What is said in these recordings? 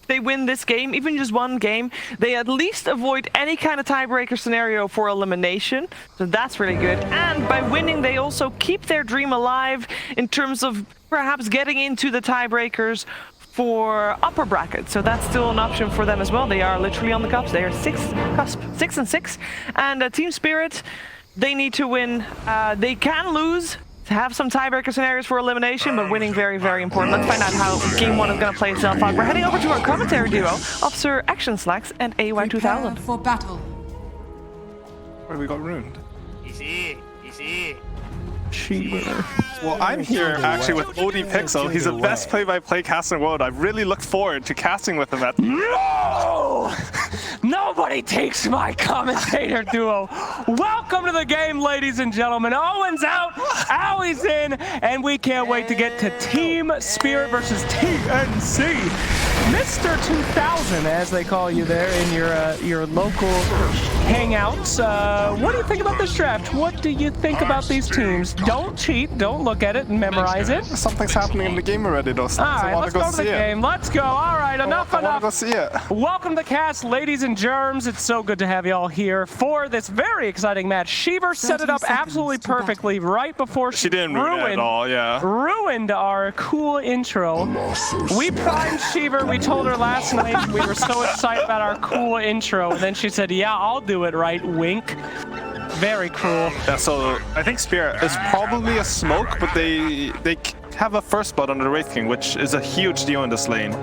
they win this game, even just one game, they at least avoid any kind of tiebreaker scenario for elimination. So that's really good. And by winning, they also keep their dream alive in terms of perhaps getting into the tiebreakers for upper bracket. So that's still an option for them as well. They are literally on the cusp. They are 6 and 6. And Tspirit, they need to win. They can lose, to have some tiebreaker scenarios for elimination, but winning very, very important. Let's find out how game 1 is going to play itself out. We're heading over to our commentary duo, Officer Action Slacks and AY2000. For battle. Where we got ruined? Easy. Cheater. Well, I'm here actually with OD Pixel. He's the best play-by-play caster in the world. I really look forward to casting with him at... No! Nobody takes my commentator duo. Welcome to the game, ladies and gentlemen. Owen's out, Owie's in, and we can't wait to get to Team Spirit versus TnC. Mr. 2000, as they call you there in your local hangouts. What do you think about this draft? What do you think about these teams? Don't cheat. Don't look at it and memorize it. Something's happening in the game already, though. All right, let's go to the game. Let's go. All right, enough. I want to go see it. Welcome to the cast, ladies and germs. It's so good to have you all here for this very exciting match. Shiver set it up absolutely perfectly right before she didn't ruin it at all, yeah. Ruined our cool intro. We primed Shiver. We told her last night we were so excited about our cool intro, and then she said, yeah, I'll do it right, wink. Very cruel. Yeah, so I think Spirit is probably a smoke, but they have a first blood on the Wraith King, which is a huge deal in this lane.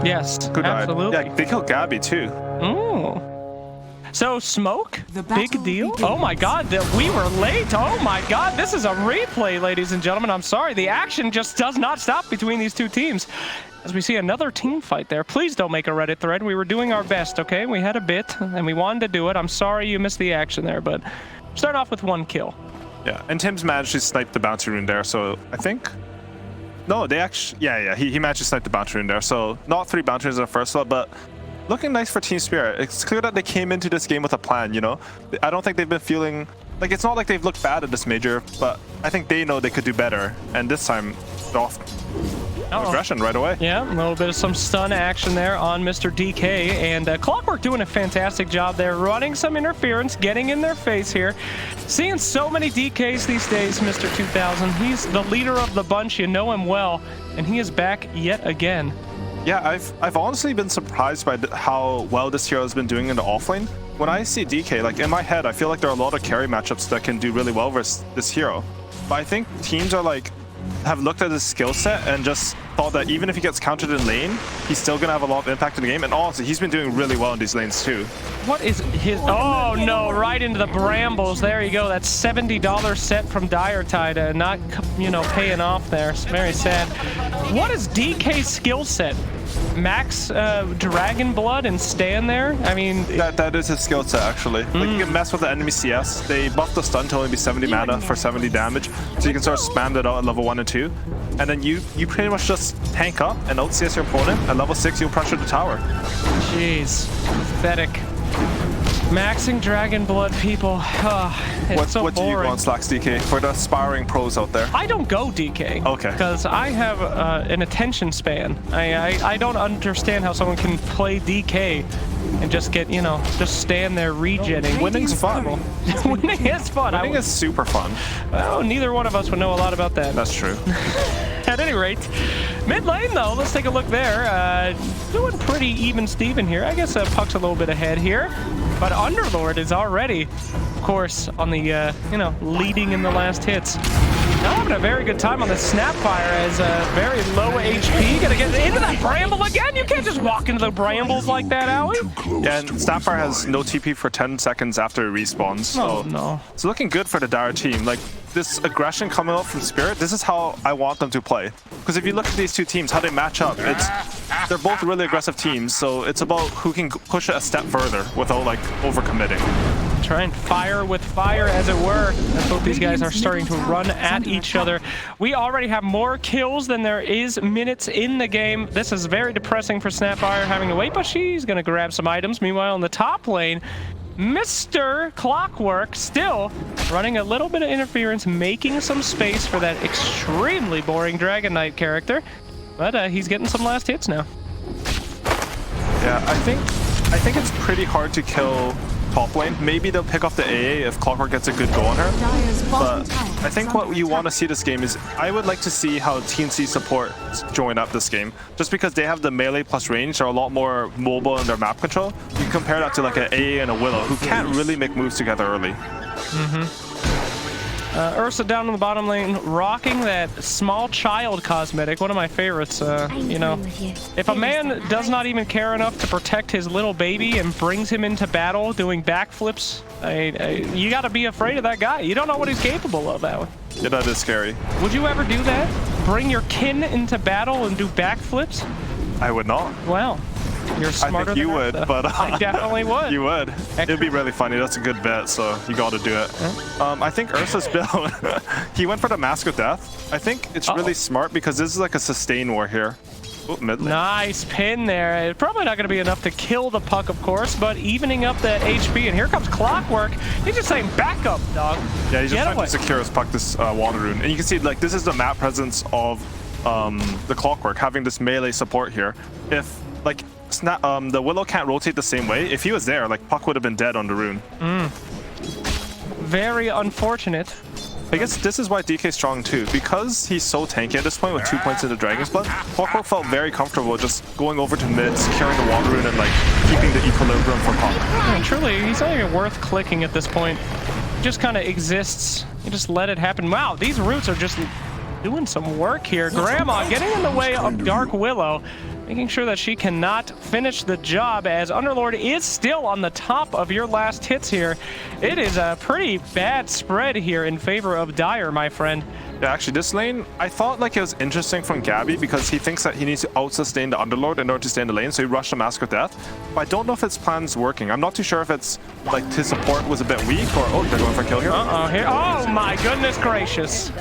Yes, Good absolutely. Yeah, they killed Gabbi too. Ooh. So smoke, big deal. Oh my God, we were late. Oh my God, this is a replay, ladies and gentlemen. I'm sorry, the action just does not stop between these two teams. As we see another team fight there. Please don't make a Reddit thread. We were doing our best, okay? We had a bit and we wanted to do it. I'm sorry you missed the action there, but start off with 1 kill. Yeah, and Tim's managed to snipe the bounty rune there, so I think... No, they actually... Yeah, he managed to snipe the bounty rune there, so not 3 bounty runes in the first one, but looking nice for Team Spirit. It's clear that they came into this game with a plan, you know? I don't think they've been feeling... Like, it's not like they've looked bad at this major, but I think they know they could do better, and this time, they're off aggression right away. Yeah, a little bit of some stun action there on Mr. DK, and Clockwork doing a fantastic job there, running some interference, getting in their face here. Seeing so many DKs these days, Mr. 2000. He's the leader of the bunch, you know him well, and he is back yet again. Yeah, I've honestly been surprised by how well this hero has been doing in the offlane. When I see DK, like in my head, I feel like there are a lot of carry matchups that can do really well versus this hero. But I think teams are like, have looked at his skill set and just thought that even if he gets countered in lane, he's still gonna have a lot of impact in the game. And also, he's been doing really well in these lanes too. What is his... Oh no, right into the brambles. There you go. That's $70 set from Dire Tide, not, you know, paying off there. It's very sad. What is DK's skill set? Max Dragon Blood and stand there? I mean... That is his skill set, actually. Like, you can mess with the enemy CS. They buff the stun to only be 70 mana for 70 damage, so you can sort of spam that out at level 1 and 2. And then you pretty much just tank up and out CS your opponent. At level 6, you'll pressure the tower. Jeez. Pathetic. Maxing Dragon Blood, people. It's so boring. What do you want, Slacks DK, for the aspiring pros out there? I don't go DK. Okay. Because I have an attention span. I don't understand how someone can play DK and just get, you know, just stand there regenning. Winning's fun. Winning is fun. Winning is super fun. Well, neither one of us would know a lot about that. That's true. At any rate, mid lane though, let's take a look there. Doing pretty even Steven here. I guess Puck's a little bit ahead here. But Underlord is already, of course, on the, you know, leading in the last hits. Now having a very good time on the Snapfire as very low HP. Gonna get into that bramble again. You can't just walk into the brambles like that, Owie. Yeah, and Snapfire has no TP for 10 seconds after it respawns. So no. It's looking good for the Dire team. Like, this aggression coming out from Spirit, this is how I want them to play. Because if you look at these two teams, how they match up, they're both really aggressive teams, so it's about who can push it a step further without, like, overcommitting. Try and fire with fire, as it were, as both these guys are starting to run at each other. We already have more kills than there is minutes in the game. This is very depressing for Snapfire having to wait, but she's going to grab some items. Meanwhile, in the top lane, Mr. Clockwork still running a little bit of interference, making some space for that extremely boring Dragon Knight character. But he's getting some last hits now. Yeah, I think it's pretty hard to kill top lane. Maybe they'll pick off the AA if Clockwork gets a good go on her. But I think what you want to see this game is, I would like to see how TnC support join up this game. Just because they have the melee plus range, they're a lot more mobile in their map control. You compare that to like an AA and a Willow, who can't really make moves together early. Ursa down in the bottom lane, rocking that small child cosmetic, one of my favorites. You know, if a man does not even care enough to protect his little baby and brings him into battle doing backflips, you gotta be afraid of that guy. You don't know what he's capable of, Alan. Yeah, that is scary. Would you ever do that? Bring your kin into battle and do backflips? I would not. Well, you're smarter I think you than would, Ursa. but I definitely would. You would. It'd be really funny. That's a good bet, so you got to do it. I think Ursa's build, he went for the Mask of Death. I think it's really smart because this is like a sustain war here. Oh, mid lane. Nice pin there. It's probably not going to be enough to kill the puck, of course, but evening up that HP. And here comes Clockwork. He's just saying, back up, dog. Yeah, he's just trying to secure his puck, this water rune. And you can see, like, this is the map presence of the Clockwork, having this melee support here. If, like, the Willow can't rotate the same way, if he was there, like, puck would have been dead on the rune. Very unfortunate. I guess this is why DK is strong too, because he's so tanky at this point with 2 points into Dragon's Blood. Clockwork felt very comfortable just going over to mid, securing the water rune, and like keeping the equilibrium for Puck. Yeah, truly, he's not even worth clicking at this point. He just kind of exists. You just let it happen. Wow, these roots are just doing some work here. Grandma getting in the way of Dark Willow, making sure that she cannot finish the job, as Underlord is still on the top of your last hits here. It is a pretty bad spread here in favor of Dire, my friend. Yeah, actually, this lane, I thought like it was interesting from Gabbi because he thinks that he needs to out-sustain the Underlord in order to stay in the lane, so he rushed the Mask of Death. But I don't know if his plan's working. I'm not too sure if it's like his support was a bit weak or, oh, they're going for a kill here. Here, oh my goodness gracious.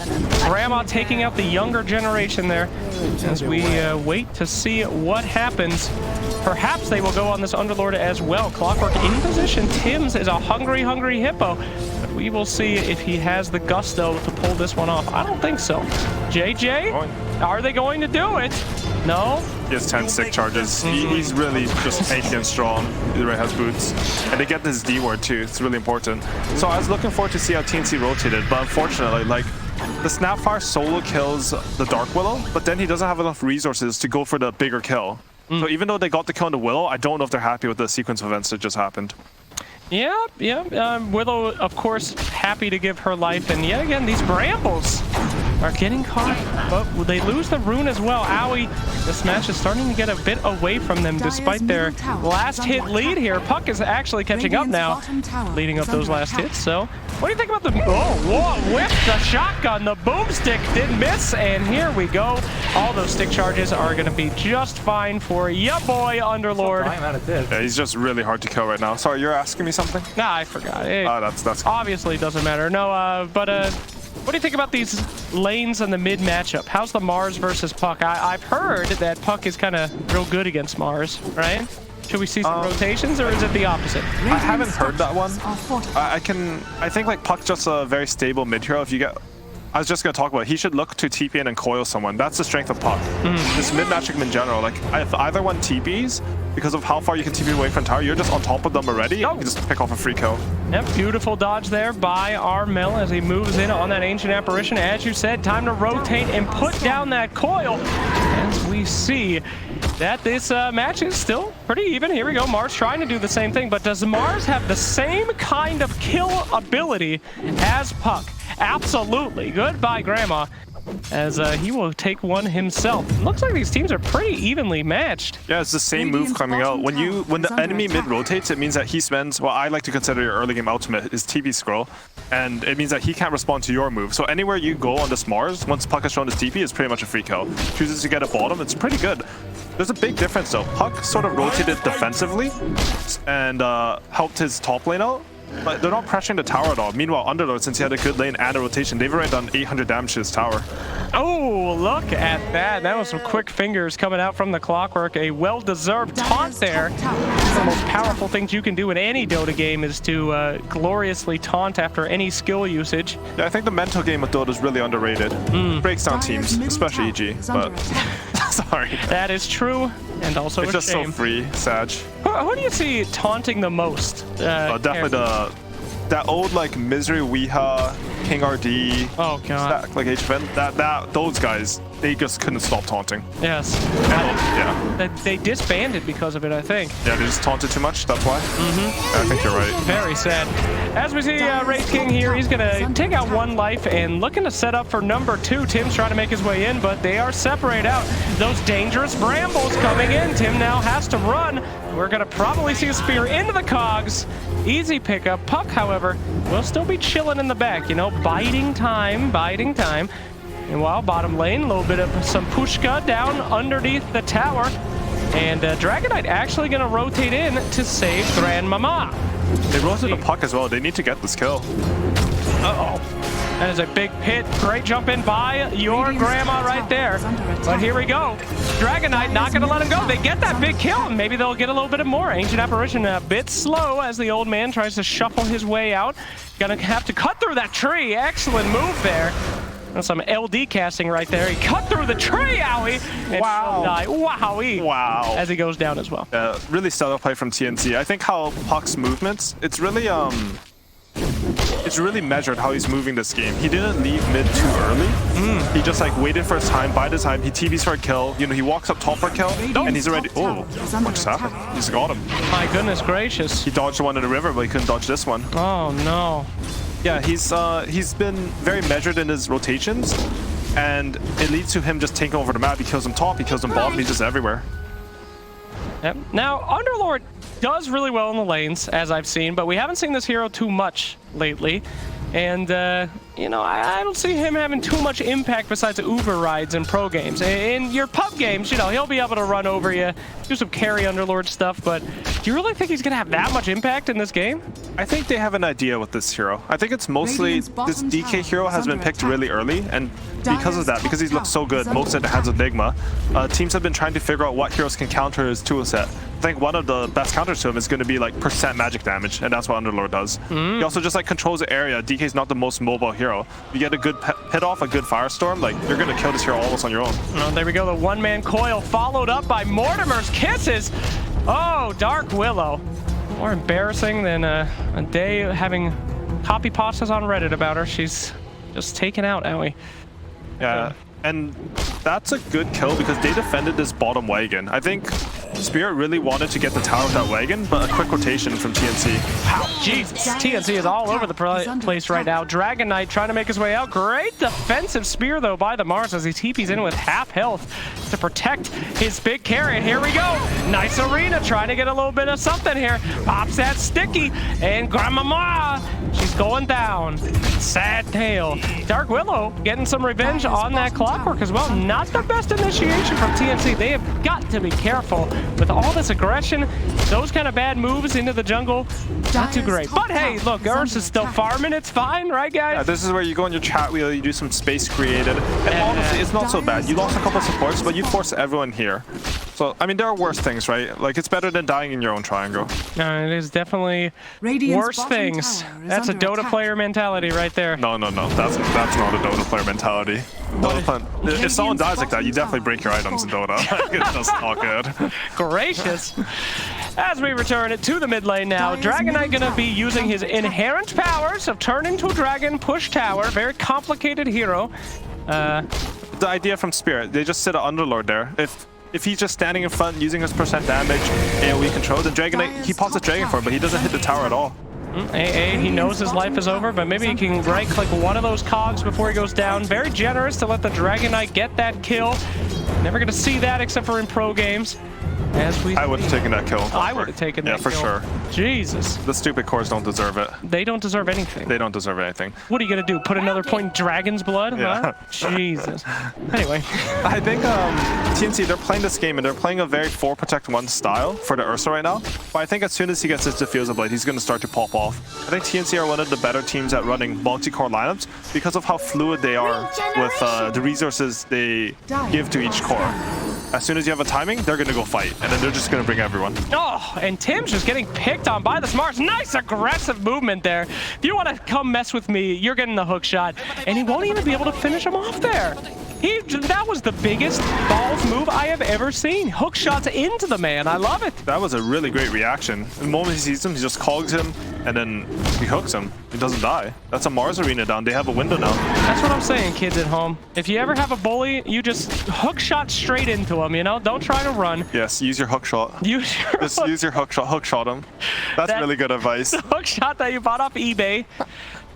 Grandma taking out the younger generation there as we wait to see what happens. Perhaps they will go on this Underlord as well. Clockwork in position. Tim's is a hungry hippo. But we will see if he has the gusto to pull this one off. I don't think so. JJ, are they going to do it? No? He has 10 stick charges. He's really just tanky and strong. He really has boots. And they get this D ward too. It's really important. So I was looking forward to see how TnC rotated, but unfortunately, like, the Snapfire solo kills the Dark Willow, but then he doesn't have enough resources to go for the bigger kill. So even though they got the kill on the Willow, I don't know if they're happy with the sequence of events that just happened. Yeah. Willow, of course, happy to give her life. And yet again, these brambles are getting caught. But they lose the rune as well. Owie, this match is starting to get a bit away from them despite their last hit lead here. Puck is actually catching up now, leading up those last hits. So what do you think about the... Oh, whoa, whipped the shotgun. The boomstick did miss. And here we go. All those stick charges are going to be just fine for ya boy, Underlord. Yeah, he's just really hard to kill right now. Sorry, you're asking me something? Nah, I forgot. That's obviously doesn't matter. No, but what do you think about these lanes and the mid matchup? How's the Mars versus Puck? I've heard that Puck is kind of real good against Mars, right? Should we see some rotations, or is it the opposite? I haven't heard that one. I think like Puck's just a very stable mid hero. If you get, I was just going to talk about it. He should look to TP in and coil someone. That's the strength of Puck. This mid matchup in general, like if either one TPs, because of how far you can TP away from tower, you're just on top of them already. You can just pick off a free kill. Yep, beautiful dodge there by our Mel as he moves in on that Ancient Apparition. As you said, time to rotate and put down that coil. As we see that this match is still pretty even. Here we go, Mars trying to do the same thing, but does Mars have the same kind of kill ability as Puck? Absolutely. Goodbye, Grandma, as he will take one himself. Looks like these teams are pretty evenly matched. Yeah, it's the same move coming out. When the enemy mid rotates, it means that he spends what I like to consider your early game ultimate, is TP scroll, and it means that he can't respond to your move. So anywhere you go on this Mars, once Puck has shown his TP, is pretty much a free kill. Chooses to get a bottom, it's pretty good. There's a big difference though. Puck sort of rotated defensively and helped his top lane out. But they're not pressuring the tower at all. Meanwhile, Underlord, since he had a good lane and a rotation, they've already done 800 damage to his tower. Oh, look at that. That was some quick fingers coming out from the Clockwork. A well-deserved taunt there. One of the most powerful things you can do in any Dota game is to gloriously taunt after any skill usage. Yeah, I think the mental game of Dota is really underrated. Breaks down teams, especially EG, but... Sorry. That is true. and also It's a just shame. so free, Sag. Who do you see taunting the most? Definitely that old like Misery Weeha, King RD, Oh god. Stack, like HFN. Those guys, they just couldn't stop taunting. Yes. Yeah. They disbanded because of it, I think. Yeah, they just taunted too much. That's why. I think you're right. Very sad. As we see Wraith King here, he's gonna take out one life and looking to set up for number 2. Tim's trying to make his way in, but they are separated out. Those dangerous brambles coming in. Tim now has to run. We're gonna probably see a spear into the cogs. Easy pickup. Puck, however, will still be chilling in the back, you know, biding time. Meanwhile, bottom lane, a little bit of some pushka down underneath the tower. And Dragon Knight actually gonna rotate in to save Grandmama. They rotated the Puck as well. They need to get this kill. Uh-oh. That is a big pit. Great jump in by your grandma right there. But here we go. Dragon Knight not going to let him go. They get that big kill. Maybe they'll get a little bit of more. Ancient Apparition a bit slow as the old man tries to shuffle his way out. Gonna have to cut through that tree. Excellent move there. That's some LD casting right there. He cut through the tree, owie. And Wow. die. Wowie. Wow. As he goes down as well. Really stellar play from TnC. I think how Puck's movements, it's really measured how he's moving this game. He didn't leave mid too early. He just like waited for his time, bided his time. He TVs for a kill. You know, he walks up top for a kill, and he's already. Oh, what just happened? He's got him. My goodness gracious. He dodged the one in the river, but he couldn't dodge this one. Oh no. Yeah, he's been very measured in his rotations, and it leads to him just taking over the map. He kills him top, he kills him bottom, he's just everywhere. Yep. Now, Underlord does really well in the lanes, as I've seen, but we haven't seen this hero too much lately. And, you know, I don't see him having too much impact besides Uber rides in pro games. In your pub games, you know, he'll be able to run over you, do some carry Underlord stuff, but do you really think he's going to have that much impact in this game? I think they have an idea with this hero. I think it's mostly this DK hero has been picked really early, and because of that, because he looks so good, most at the hands of Nigma, teams have been trying to figure out what heroes can counter his toolset. I think one of the best counters to him is going to be like % magic damage, and that's what Underlord does. He also just like controls the area. DK's not the most mobile hero. You get a good hit off, a good firestorm, like you're going to kill this hero almost on your own. Oh, there we go, the one-man coil followed up by Mortimer's kisses. Oh, Dark Willow. More embarrassing than a day having copy pastas on Reddit about her. She's just taken out, Owie. Yeah, and that's a good kill because they defended this bottom wagon. I think Spirit really wanted to get the tower with that wagon, but a quick rotation from TnC. Wow, Jesus. TnC is all over the place right now. Dragon Knight trying to make his way out. Great defensive spear, though, by the Mars as he TPs in with half health to protect his big carry. Here we go. Nice arena trying to get a little bit of something here. Pops that sticky, and Grandmama, she's going down. Sad tale. Dark Willow getting some revenge on that clockwork as well. Not the best initiation from TnC. They have got to be careful with all this aggression. Those kind of bad moves into the jungle, not too great. But hey, look, Ursa's still farming. It's fine, right, guys? Yeah, this is where you go on your chat wheel, you do some space created, and honestly, it's not so bad. You lost a couple supports, but you forced everyone here. So, I mean, there are worse things, right? Like, it's better than dying in your own triangle. It is definitely worse things. That's a Dota player mentality right there. No. That's not a Dota player mentality. If someone dies like that, you definitely break your items in Dota. It's just not good. Gracious. As we return it to the mid lane now, Dragon Knight gonna be using his inherent powers of turn into dragon, push tower. Very complicated hero. The idea from Spirit, they just sit an Underlord there. If he's just standing in front using his % damage, AoE control, then Dragon Knight, he pops a Dragon for it, but he doesn't hit the tower at all. He knows his life is over, but maybe he can right-click one of those cogs before he goes down. Very generous to let the Dragon Knight get that kill. Never going to see that except for in pro games. I would have taken that kill. I would have taken that kill. Yeah, for sure. Jesus. The stupid cores don't deserve it. They don't deserve anything. They don't deserve anything. What are you going to do? Put another point in Dragon's blood? Yeah. Huh? Jesus. Anyway. I think TnC, they're playing this game and they're playing a very 4-protect-1 style for the Ursa right now. But I think as soon as he gets his Diffuser Blade, he's going to start to pop off. I think TnC are one of the better teams at running multi-core lineups because of how fluid they are with the resources they give to each core. As soon as you have a timing, they're going to go fight, and then they're just going to bring everyone. Oh, and Tim's just getting picked on by the Smarts. Nice aggressive movement there. If you want to come mess with me, you're getting the hook shot, and he won't even be able to finish him off there. That was the biggest balls move I have ever seen. Hook shots into the man. I love it. That was a really great reaction. The moment he sees him, he just cogs him, and then he hooks him. He doesn't die. That's a Mars arena down. They have a window now. That's what I'm saying, kids at home. If you ever have a bully, you just hook shot straight into him, you know? Don't try to run. Yes, use your hook shot. Use your hook shot. Hook shot him. That's really good advice. The hook shot that you bought off eBay.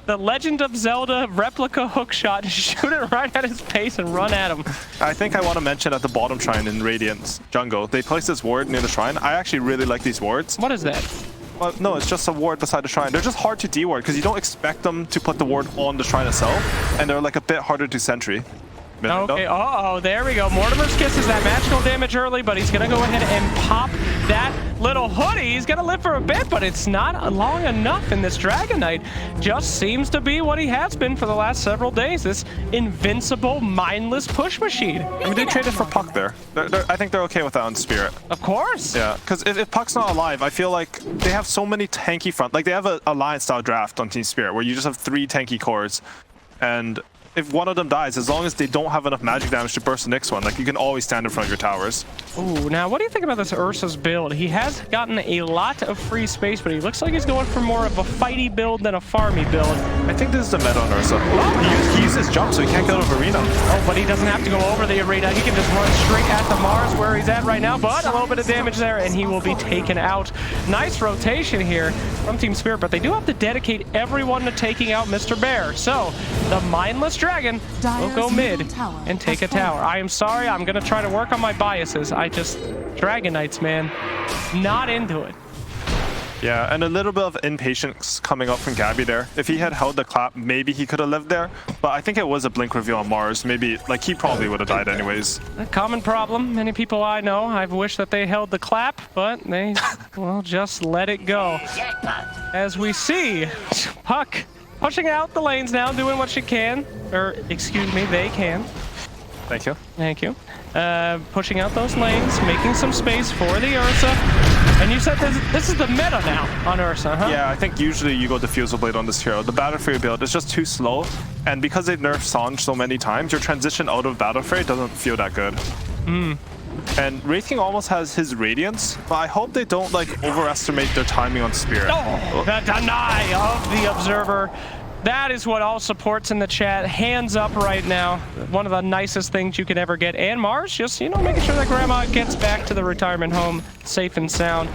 The Legend of Zelda replica hook shot. Shoot it right at his face and run at him. I think I want to mention at the bottom shrine in Radiant's jungle, they placed this ward near the shrine. I actually really like these wards. What is that? Well, no, it's just a ward beside the shrine. They're just hard to deward because you don't expect them to put the ward on the shrine itself, and they're like a bit harder to sentry. Okay, uh-oh, there we go. Mortimer's Kiss is that magical damage early, but he's going to go ahead and pop that little hoodie. He's going to live for a bit, but it's not long enough in this Dragon Knight. Just seems to be what he has been for the last several days, this invincible, mindless push machine. I mean, they traded for Puck there. I think they're okay with that on Spirit. Of course. Yeah, because if Puck's not alive, I feel like they have so many tanky front. Like, they have a Alliance-style draft on Team Spirit where you just have 3 tanky cores, and if one of them dies, as long as they don't have enough magic damage to burst the next one, like, you can always stand in front of your towers. Ooh, now what do you think about this Ursa's build? He has gotten a lot of free space, but he looks like he's going for more of a fighty build than a farmy build. I think this is the meta on Ursa. Oh, he uses jump, so he can't get out of arena. Oh, but he doesn't have to go over the arena. He can just run straight at the Mars where he's at right now, but a little bit of damage there, and he will be taken out. Nice rotation here from Team Spirit, but they do have to dedicate everyone to taking out Mr. Bear. So, the mindless dragon will go mid and take a tower. I am sorry, I'm going to try to work on my biases. Dragon Knights, man, not into it. Yeah, and a little bit of impatience coming up from Gabbi there. If he had held the clap, maybe he could have lived there. But I think it was a blink reveal on Mars. Maybe, like, he probably would have died anyways. A common problem. Many people I know, I've wished that they held the clap, but they, well, just let it go. As we see, Puck pushing out the lanes now, doing what she can. Or, excuse me, they can. Thank you. Thank you. Pushing out those lanes, making some space for the Ursa. And you said this is the meta now on Ursa, huh? Yeah, I think usually you go Diffusal Blade on this hero. The Battle Fury build is just too slow, and because they've nerfed Sange so many times, your transition out of Battle Fury doesn't feel that good. And Wraith King almost has his Radiance, but I hope they don't, like, overestimate their timing on Spirit. Oh, the deny of the Observer. That is what all supports in the chat. Hands up right now. One of the nicest things you can ever get. And Mars just, you know, making sure that Grandma gets back to the retirement home safe and sound.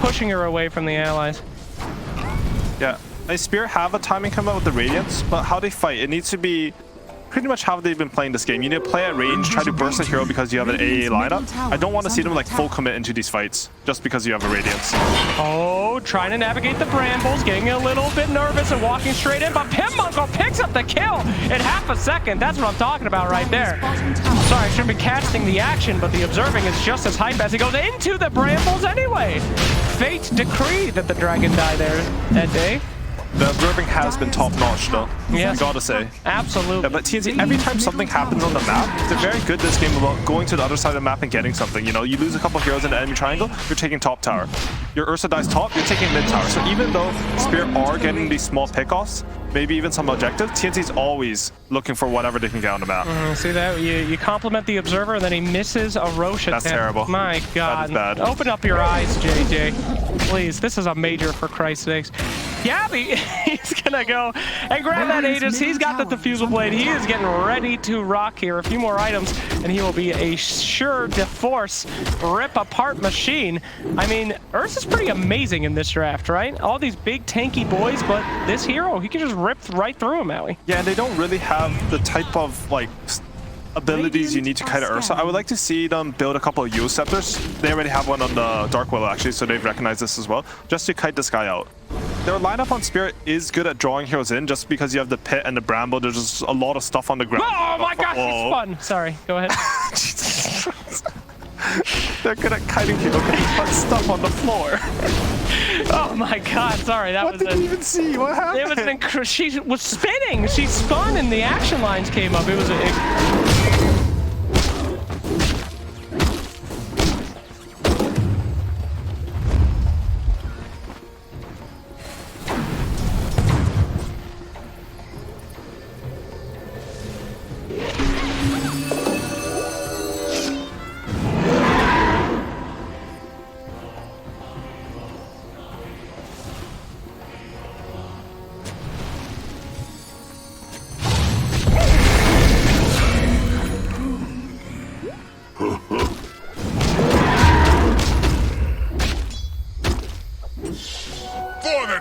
Pushing her away from the allies. Yeah. Spirit have a timing come out with the Radiance, but how they fight, it needs to be pretty much how they've been playing this game. You need to play at range, try to burst a hero because you have an AA lineup. I don't want to see them like full commit into these fights just because you have a Radiance. Oh, trying to navigate the brambles, getting a little bit nervous and walking straight in, but Pimmuncle picks up the kill in half a second. That's what I'm talking about right there. Sorry, I shouldn't be casting the action, but the observing is just as hype as he goes into the brambles anyway. Fate decreed that the dragon die there that day. The observing has been top-notch, though. Yes. I gotta say. Absolutely. Yeah, but TnC, every time something happens on the map, they're very good this game about going to the other side of the map and getting something. You know, you lose a couple heroes in the enemy triangle, you're taking top tower. Your Ursa dies top, you're taking mid tower. So even though Spirit are getting these small pickoffs, maybe even some objective, TnC's always looking for whatever they can get on the map. See that? You compliment the observer and then he misses a Roche attempt. That's terrible. My God. That is bad. Open up your eyes, JJ. Please, this is a major for Christ's sakes. Gabbi, he's gonna go and grab that Aegis. He's got the Diffusal Blade. He is getting ready to rock here. A few more items, and he will be a sure de force rip-apart machine. I mean, Ursa's pretty amazing in this draft, right? All these big tanky boys, but this hero, he can just rip right through him, Howie. Yeah, and they don't really have the type of, like, abilities you need to kite Ursa. I would like to see them build a couple of Yule Scepters. They already have one on the Dark Willow, actually, so they've recognized this as well, just to kite this guy out. Their lineup on Spirit is good at drawing heroes in, just because you have the pit and the bramble. There's just a lot of stuff on the ground. Oh my gosh, he's fun. Sorry, go ahead. They're good at kiting people because they put stuff on the floor. Oh my God, sorry, that what was did you even see? What happened? It was she was spinning. She spun and the action lines came up. It was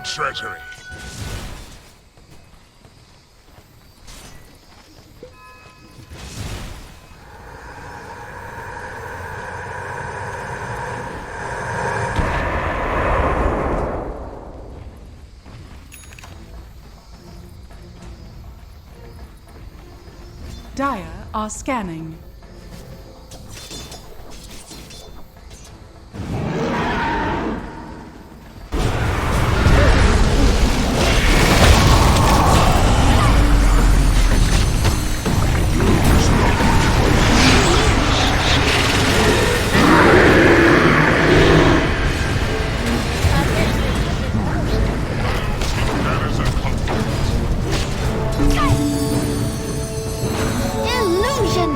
treasury. Dire are scanning. That is a Illusion!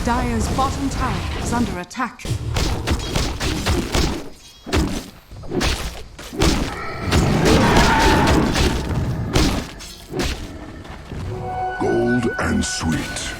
Dire's bottom tower is under attack. gold and sweet.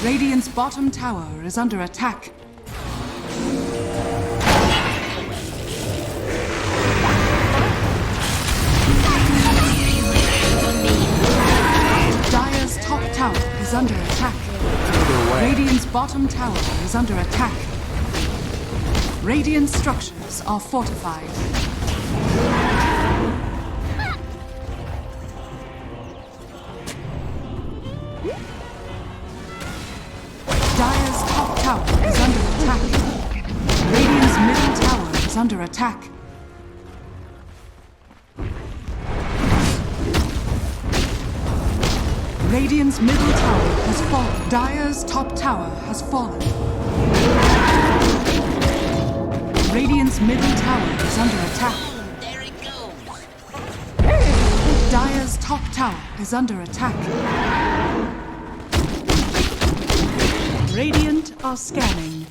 Radiant's bottom tower is under attack. Dire's top tower is under attack. Radiant's bottom tower is under attack. Radiant structures are fortified. Dire's top tower is under attack. Radiant's middle tower is under attack. Radiant's middle tower has fallen. Dire's top tower has fallen. Radiant's middle tower is under attack. There it goes. Dire's top tower is under attack. Radiant are scanning.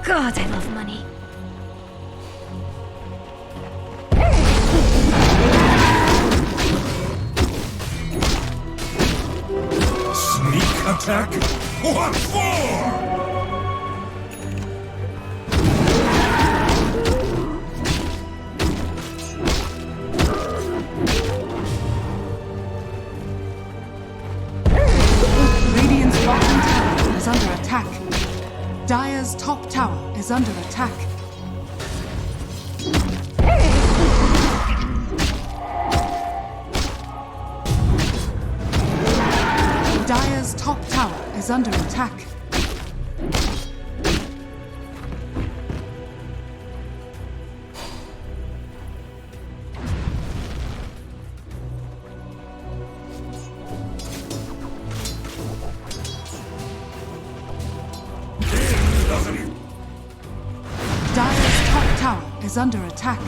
God, I love money. Sneak attack? What for? Radiant's bottom tower is under attack. Dire's top tower is under attack. Dire's top tower is under attack. Dire's top tower is under attack.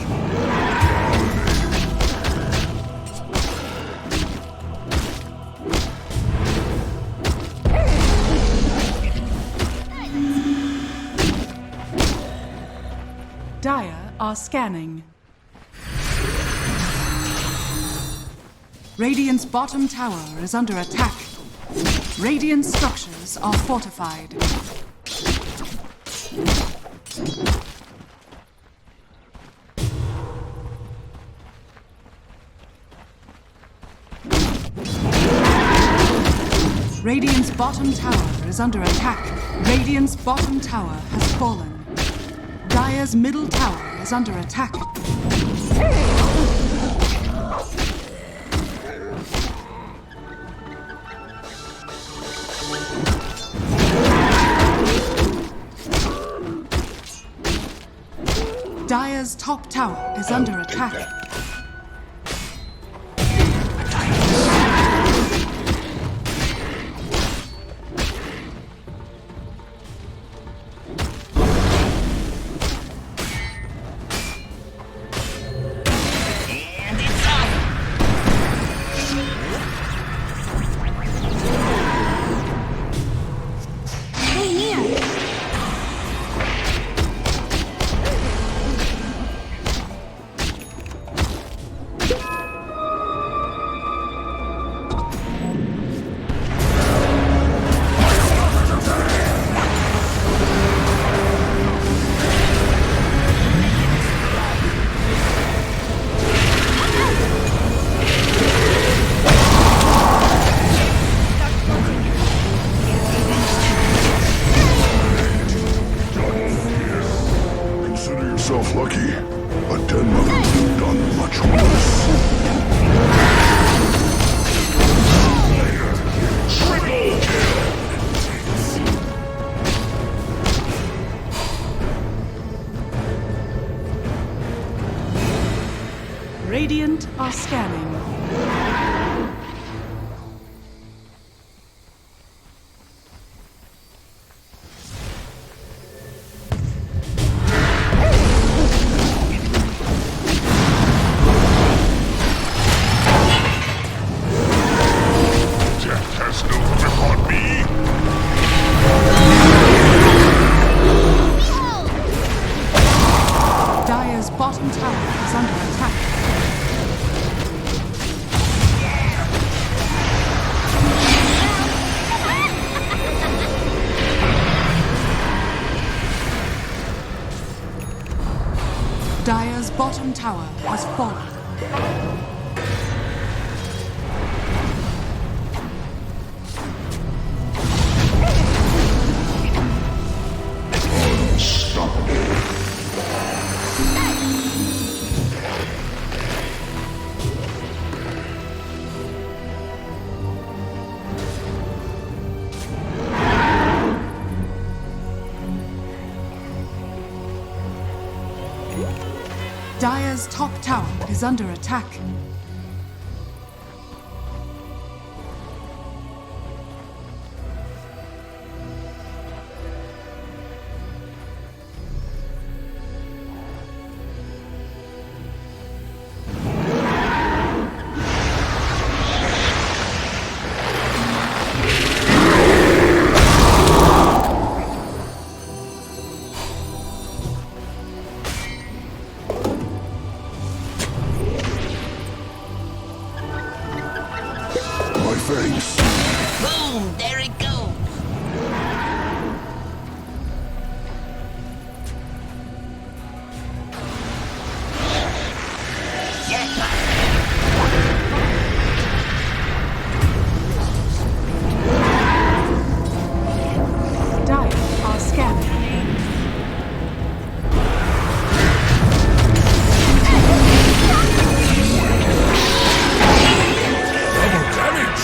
Dire are scanning. Radiant's bottom tower is under attack. Radiant structures are fortified. Radiant's bottom tower is under attack. Radiant's bottom tower has fallen. Dire's middle tower is under attack. Dire's top tower is under attack. And it's up. Stay near. Consider yourself lucky. A den mother would have done much worse. Triple kill! Radiant are scanning. Death has no grip on me! Dire's bottom tower is under attack. Dire's bottom tower has fallen. Unstoppable. Dire's top tower is under attack. My thanks. Boom, there it goes. Dire are scanning. Double damage!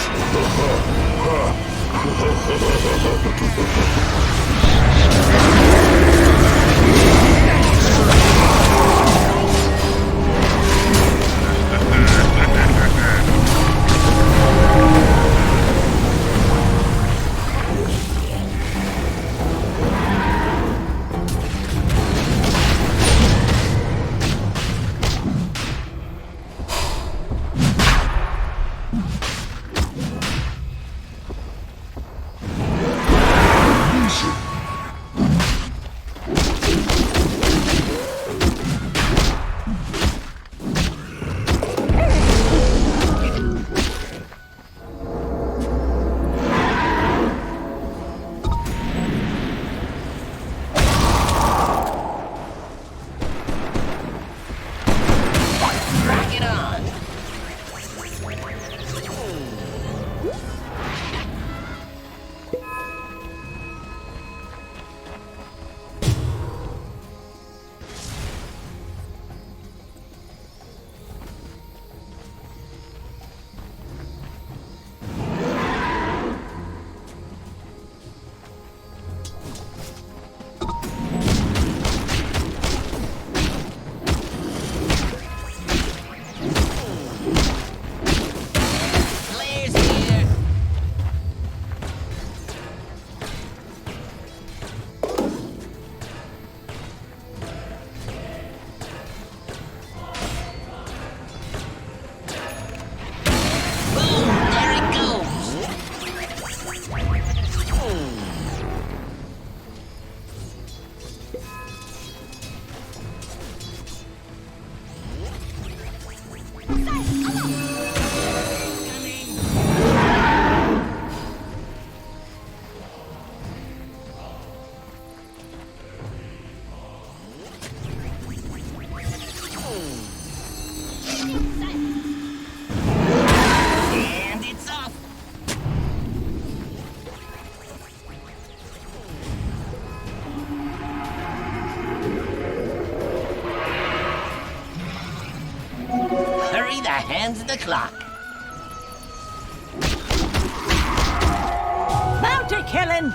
My hand's the clock. Bounty killing!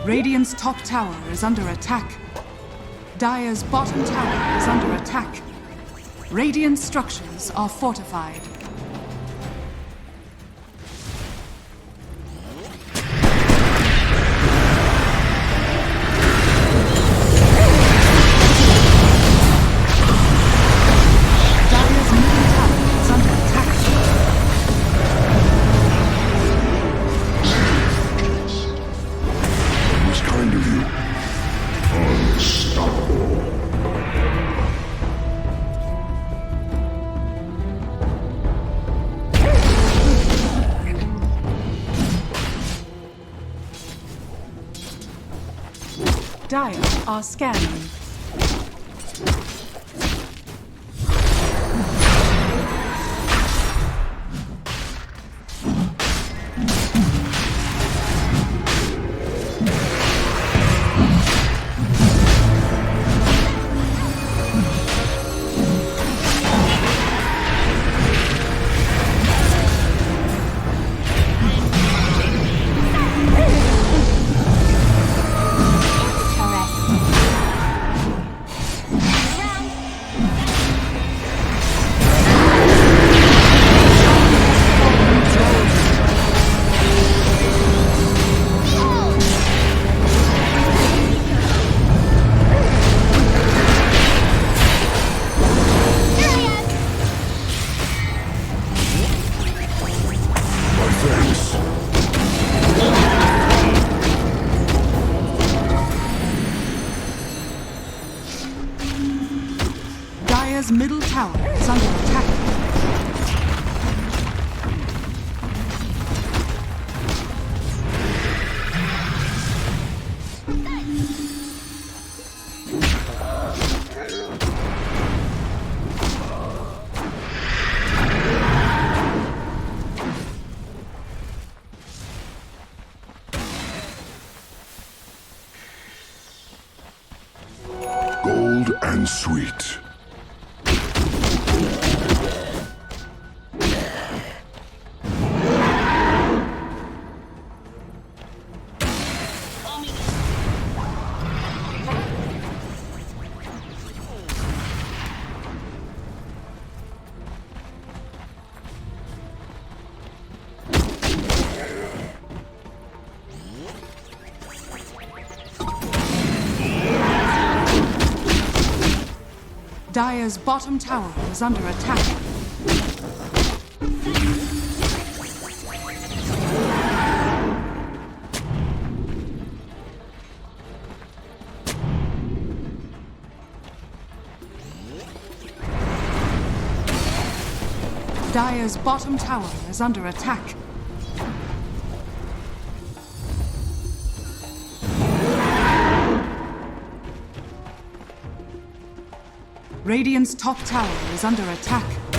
Radiant's top tower is under attack. Dire's bottom tower is under attack. Radiant structures are fortified. Dire's middle tower is under attack. That was kind of you. Unstoppable. Dire are scanning. Dire's middle tower is under attack. Gold and sweet. Dire's bottom tower is under attack. Dire's bottom tower is under attack. Radiant's top tower is under attack. Do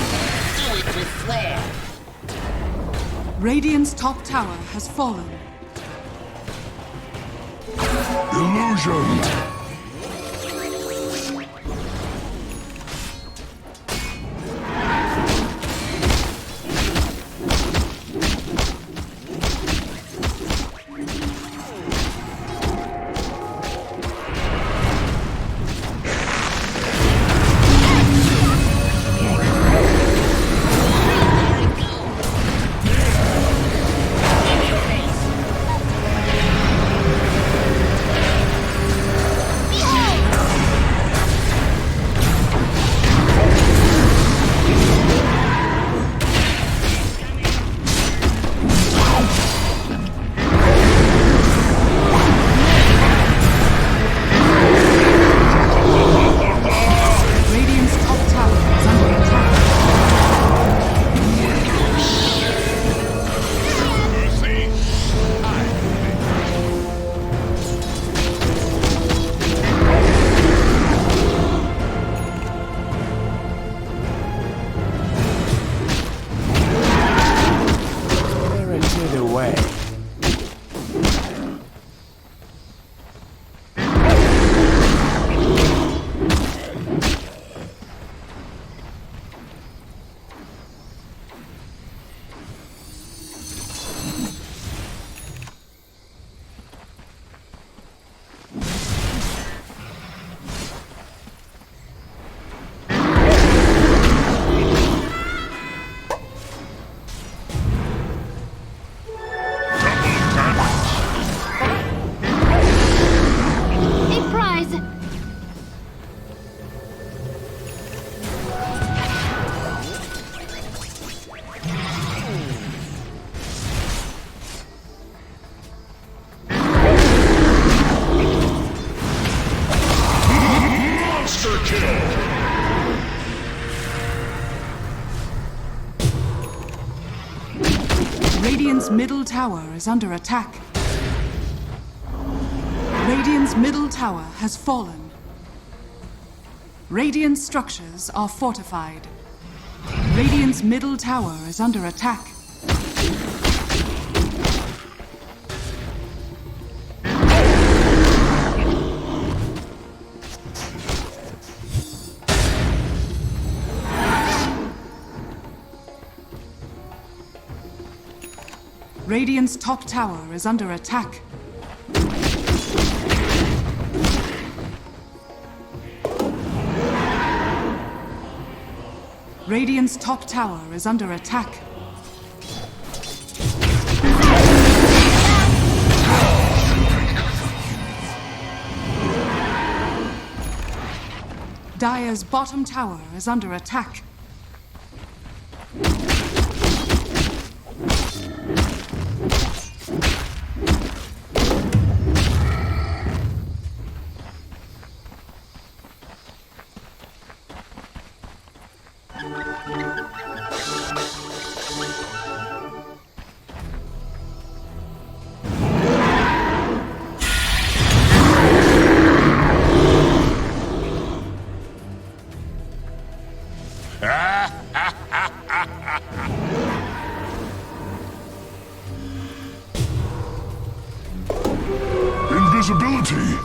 it with flair. Radiant's top tower has fallen. Illusion! Radiant's middle tower is under attack. Radiant's middle tower has fallen. Radiant structures are fortified. Radiant's middle tower is under attack. Radiant's top tower is under attack. Radiant's top tower is under attack. Dire's bottom tower is under attack. Invisibility!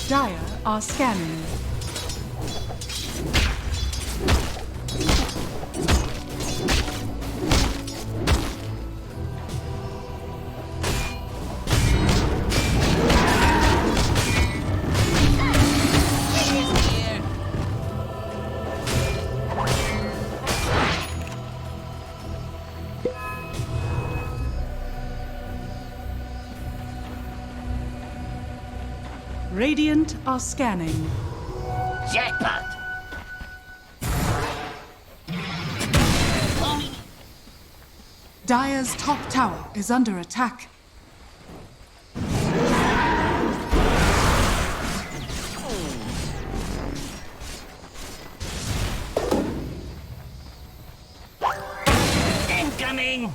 Dire are scanning. Radiant are scanning. Jackpot. Dire's top tower is under attack. Incoming.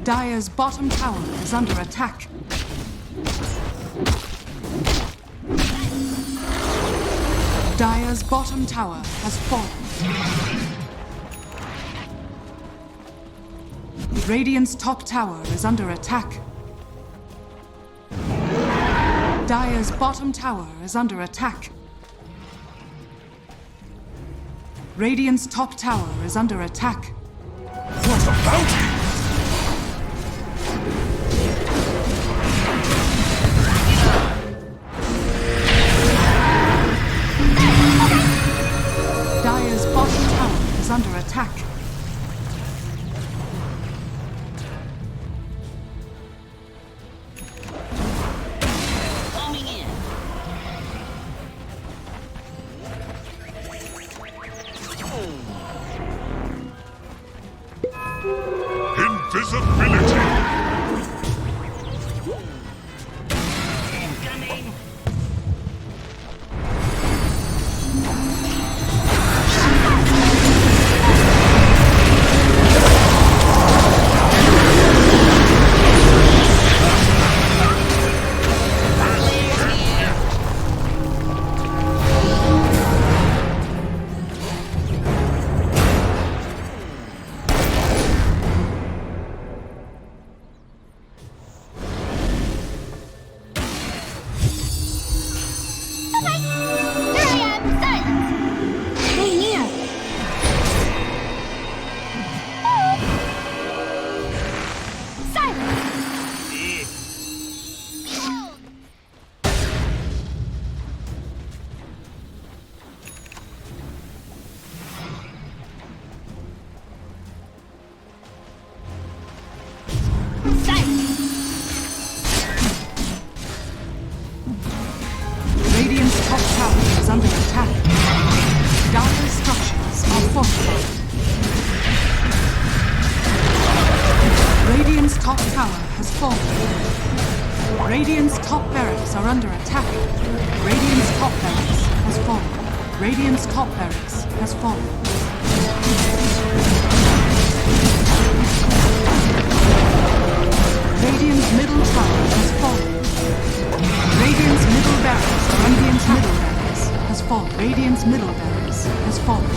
Dire's bottom tower is under attack. Dire's bottom tower has fallen. Radiant's top tower is under attack. Dire's bottom tower is under attack. Radiant's top tower is under attack. What a bounty! Dire's bottom tower is under attack. Coming in. Invisibility! Incoming. Radiant's top tower is under attack. Dire's structures are fortified. Radiant's top tower has fallen. Radiant's top barracks are under attack. Radiant's top barracks has fallen. Radiant's top barracks has fallen. Radiant's middle tower has fallen. Radiant's middle barracks, Radiant's middle barracks has fallen. Radiant's middle barracks has fallen.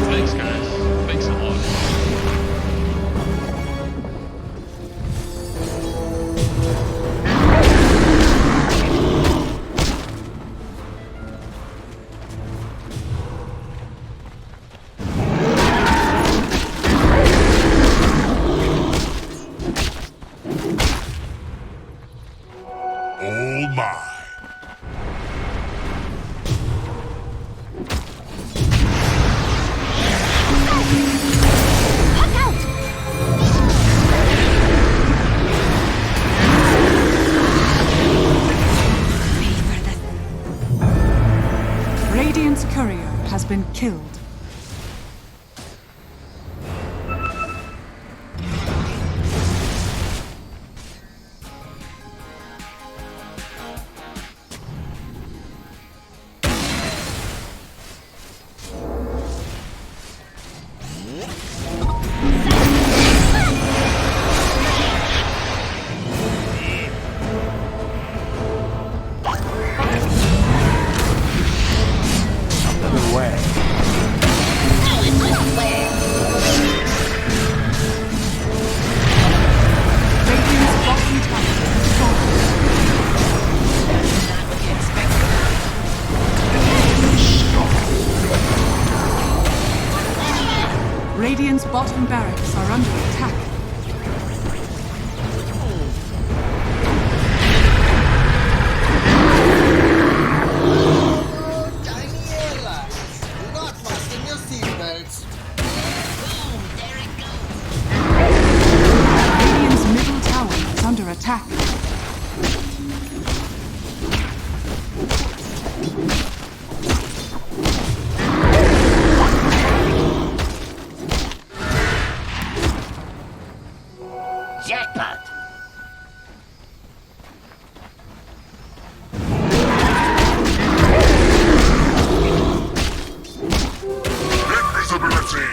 Thanks, guys. Thanks a lot. Oh my! Radiant's courier has been killed. Way. Jackpot. Invisibility.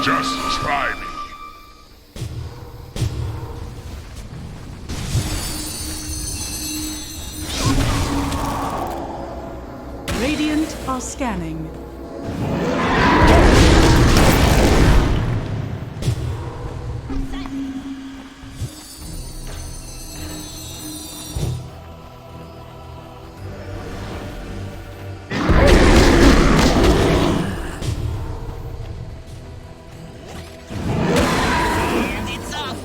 Just try me. Radiant are scanning. And it's off.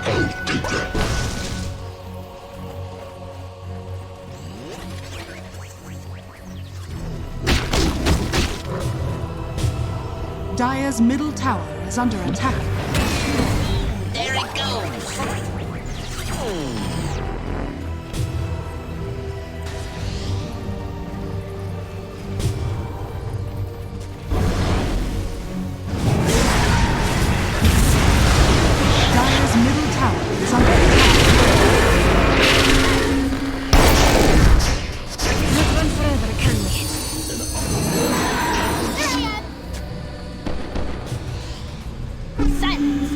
I'll take that. Dire's middle tower is under attack. There it goes. Dire's middle tower is under attack. Not run forever, can we? Silence!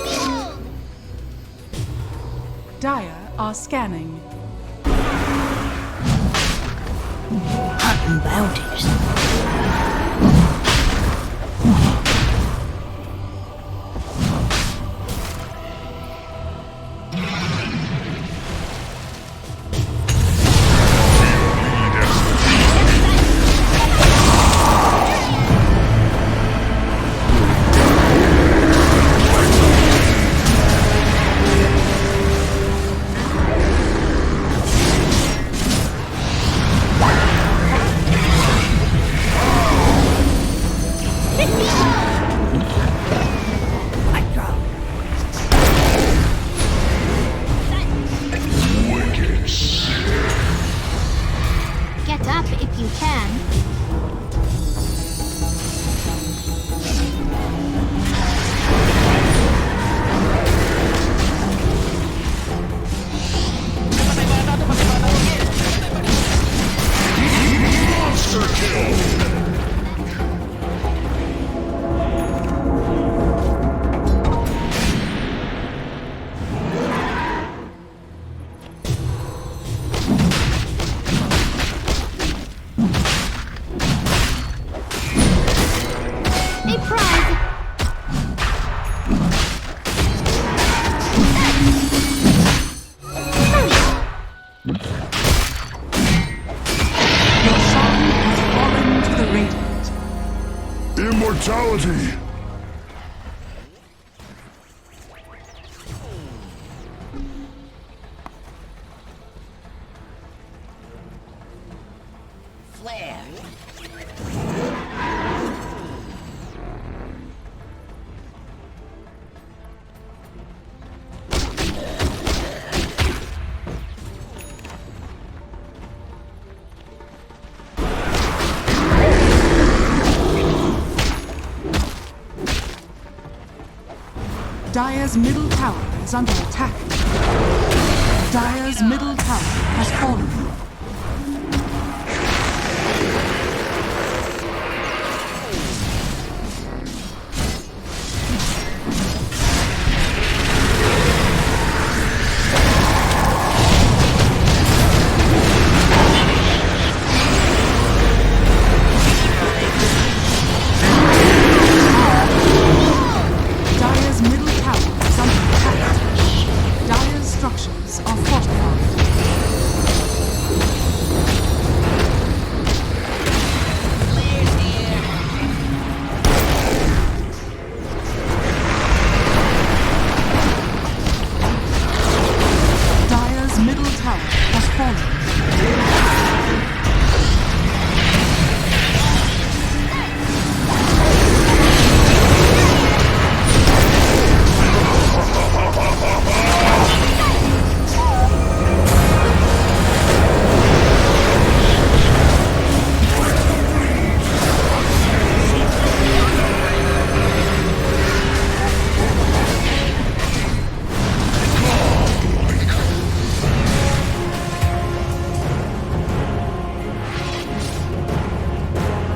Behold! Dire are scanning. Hunting bounties. Get up if you can. Monster kill. A prize! Your song has fallen to the radiant. Immortality. Flare. Dire's middle tower is under attack. Dire's middle tower has fallen. Dire's middle tower is under attack. Dire's structures are fortified. Dire's middle tower has fallen.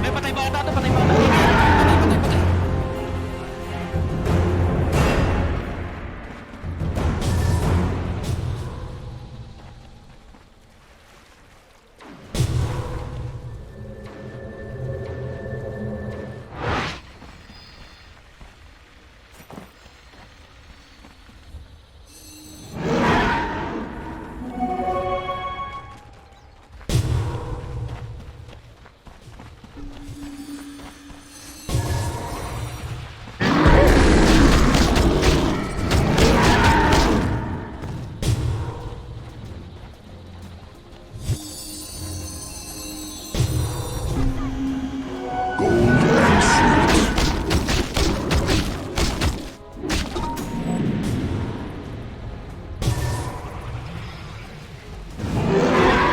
May patay bata to, patay bata. Patay, patay. Gold and sweet.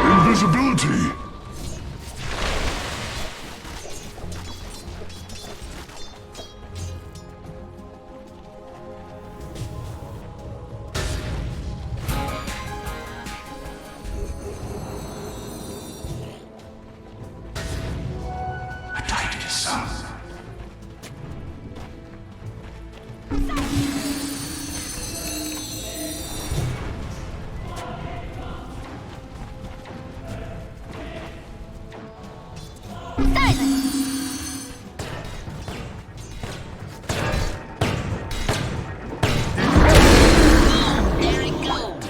Invisibility. There it goes.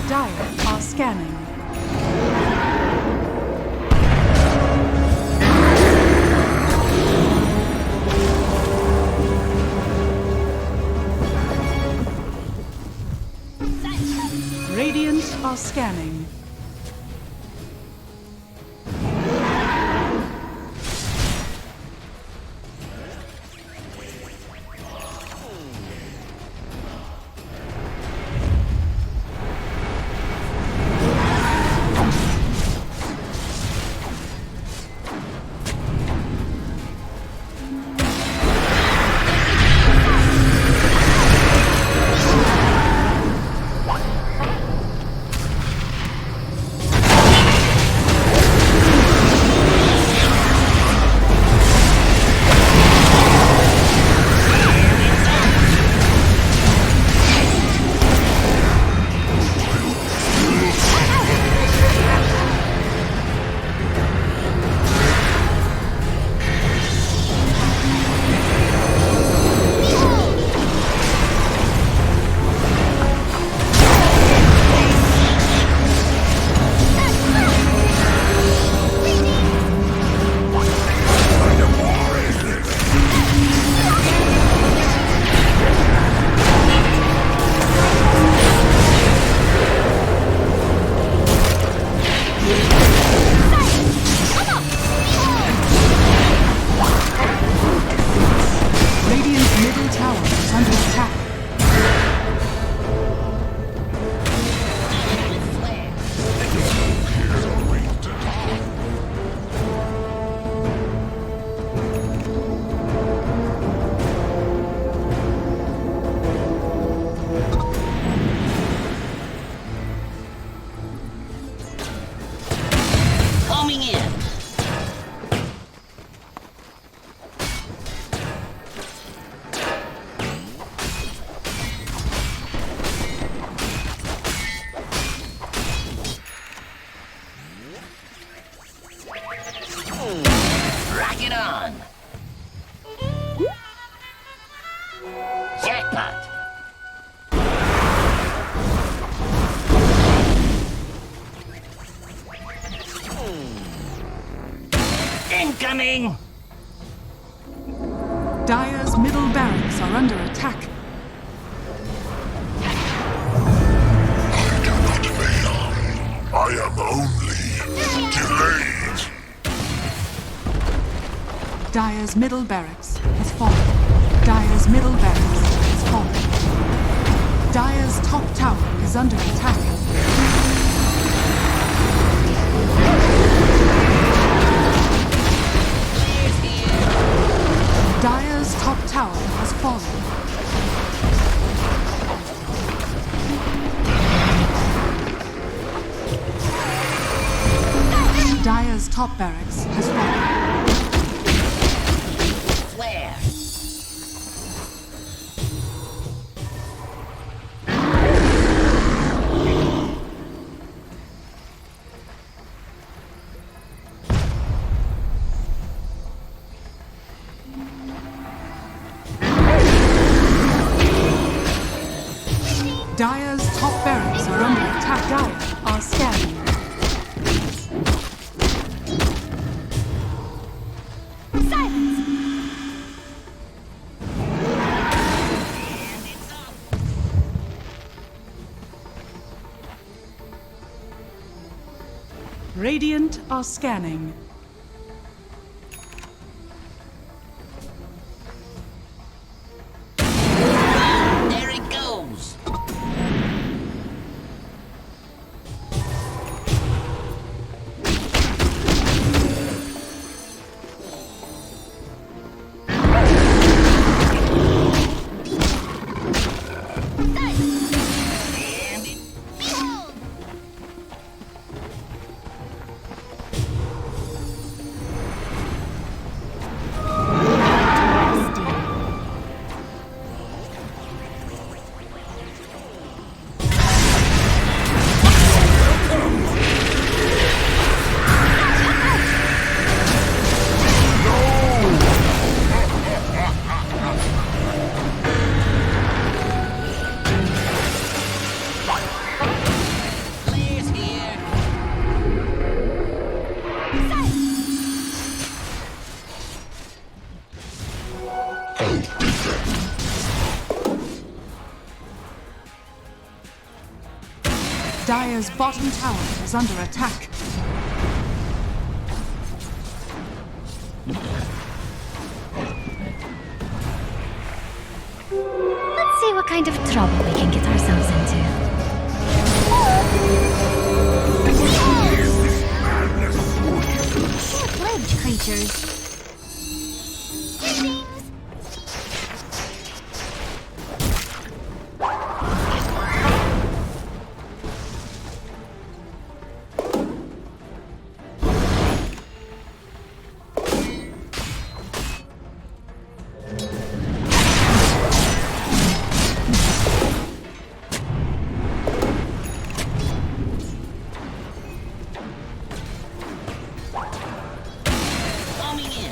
Dire are scanning. Radiant are scanning. spot. Incoming! Dire's middle barracks are under attack. I am only delayed. Dire's middle barracks has fallen. Dire's middle barracks has fallen. Dire's top tower is under attack. Dire's top tower has fallen. Dire's top barracks has fallen. Flare! Dire's top barracks are under attack. Dire are scanning. Silence! And it's off! Radiant are scanning. There it goes! And it... Behold! Flare's here! Dire's bottom tower is under attack. Let's see what kind of trouble we can get ourselves into. Short-lived creatures. Greetings. Coming in!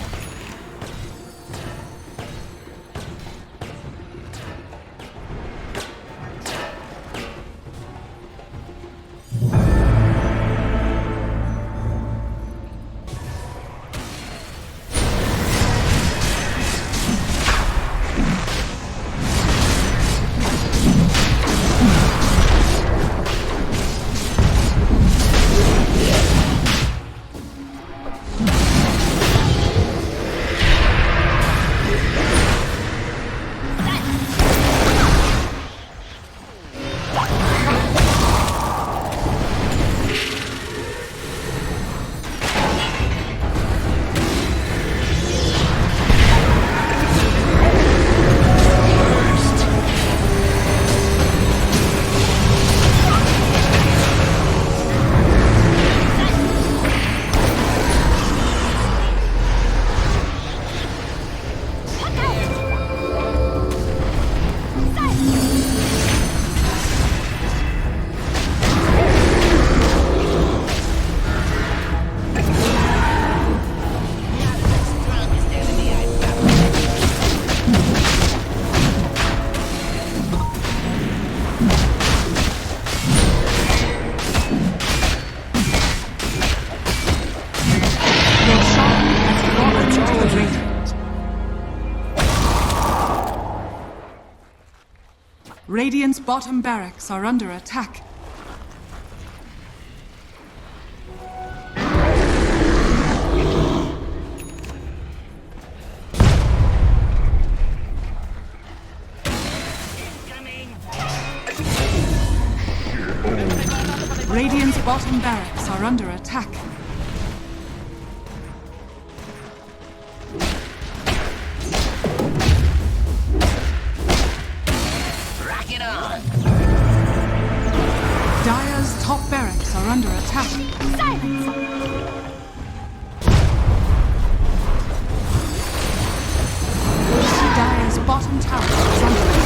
Your shrine has fallen to the radiant. Radiant's bottom barracks are under attack. Radiant's bottom barracks are under attack. Rock it on. Dire's top barracks are under attack. Dire's bottom tower is under attack.